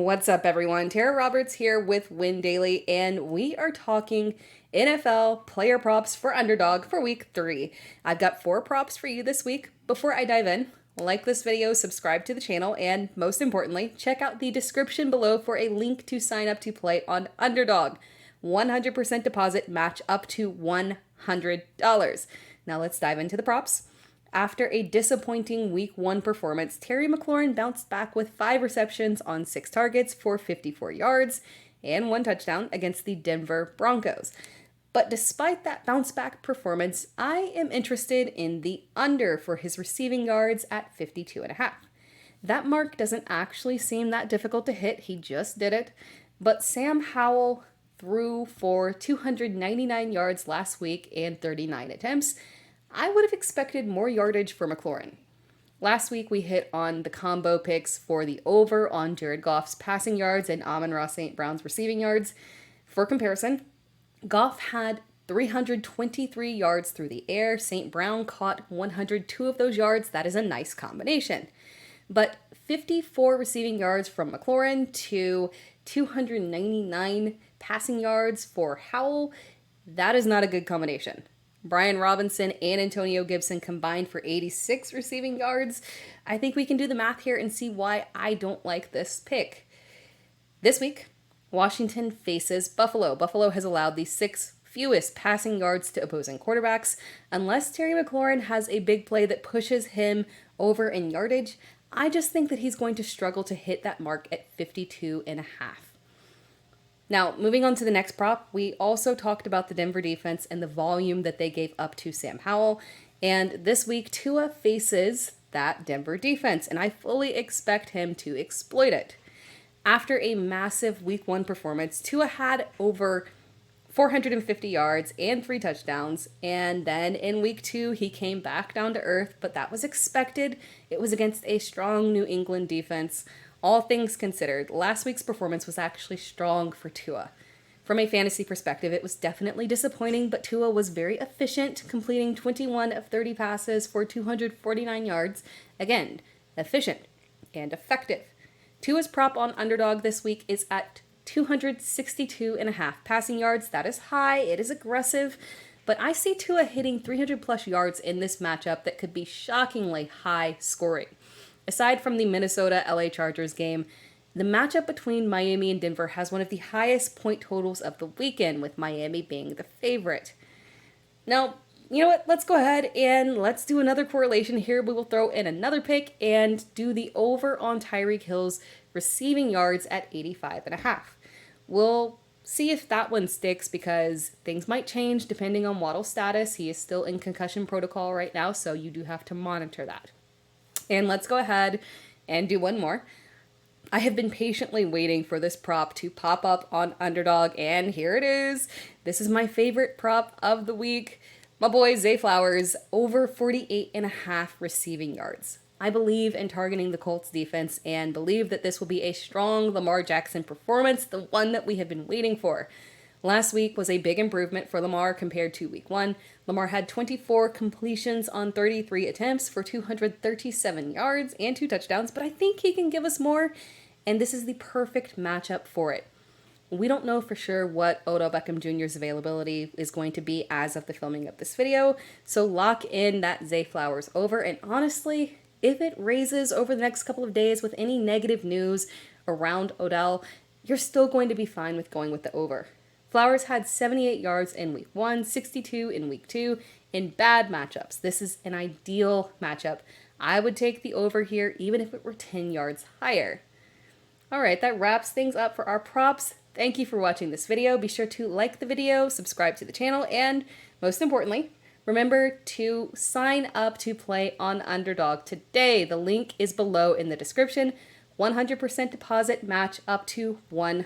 What's up, everyone? Tara Roberts here with Win Daily, and we are talking NFL player props for Underdog for week 3. I've got 4 props for you this week. Before I dive in, like this video, subscribe to the channel, and most importantly, check out the description below for a link to sign up to play on Underdog. 100% deposit match up to $100. Now let's dive into the props. After a disappointing week 1 performance, Terry McLaurin bounced back with 5 receptions on 6 targets for 54 yards and 1 touchdown against the Denver Broncos. But despite that bounce back performance, I am interested in the under for his receiving yards at 52.5. That mark doesn't actually seem that difficult to hit, he just did it. But Sam Howell threw for 299 yards last week and 39 attempts. I would have expected more yardage for McLaurin. Last week we hit on the combo picks for the over on Jared Goff's passing yards and Amon-Ra St. Brown's receiving yards. For comparison, Goff had 323 yards through the air. St. Brown caught 102 of those yards. That is a nice combination. But 54 receiving yards from McLaurin to 299 passing yards for Howell, that is not a good combination. Brian Robinson and Antonio Gibson combined for 86 receiving yards. I think we can do the math here and see why I don't like this pick. This week, Washington faces Buffalo. Buffalo has allowed the 6th fewest passing yards to opposing quarterbacks. Unless Terry McLaurin has a big play that pushes him over in yardage, I just think that he's going to struggle to hit that mark at 52.5. Now, moving on to the next prop, we also talked about the Denver defense and the volume that they gave up to Sam Howell. And this week, Tua faces that Denver defense, and I fully expect him to exploit it. After a massive week 1 performance, Tua had over 450 yards and 3 touchdowns, and then in week 2, he came back down to earth, but that was expected. It was against a strong New England defense. All things considered, last week's performance was actually strong for Tua. From a fantasy perspective, it was definitely disappointing, but Tua was very efficient, completing 21 of 30 passes for 249 yards. Again, efficient and effective. Tua's prop on Underdog this week is at 262.5 passing yards. That is high, it is aggressive, but I see Tua hitting 300 plus yards in this matchup that could be shockingly high scoring. Aside from the Minnesota-LA Chargers game, the matchup between Miami and Denver has one of the highest point totals of the weekend, with Miami being the favorite. Now, you know what? Let's go ahead and let's do another correlation here. We will throw in another pick and do the over on Tyreek Hill's receiving yards at 85.5. We'll see if that one sticks because things might change depending on Waddle's status. He is still in concussion protocol right now, so you do have to monitor that. And let's go ahead and do one more. I have been patiently waiting for this prop to pop up on Underdog, and here it is. This is my favorite prop of the week. My boy Zay Flowers, over 48.5 receiving yards. I believe in targeting the Colts defense and believe that this will be a strong Lamar Jackson performance, the one that we have been waiting for. Last week was a big improvement for Lamar compared to week 1. Lamar had 24 completions on 33 attempts for 237 yards and 2 touchdowns, but I think he can give us more, and this is the perfect matchup for it. We don't know for sure what Odell Beckham Jr.'s availability is going to be as of the filming of this video, so lock in that Zay Flowers over, and honestly, if it raises over the next couple of days with any negative news around Odell, you're still going to be fine with going with the over. Flowers had 78 yards in week 1, 62 in week 2, in bad matchups. This is an ideal matchup. I would take the over here even if it were 10 yards higher. Alright, that wraps things up for our props. Thank you for watching this video. Be sure to like the video, subscribe to the channel, and most importantly, remember to sign up to play on Underdog today. The link is below in the description. 100% deposit match up to $100.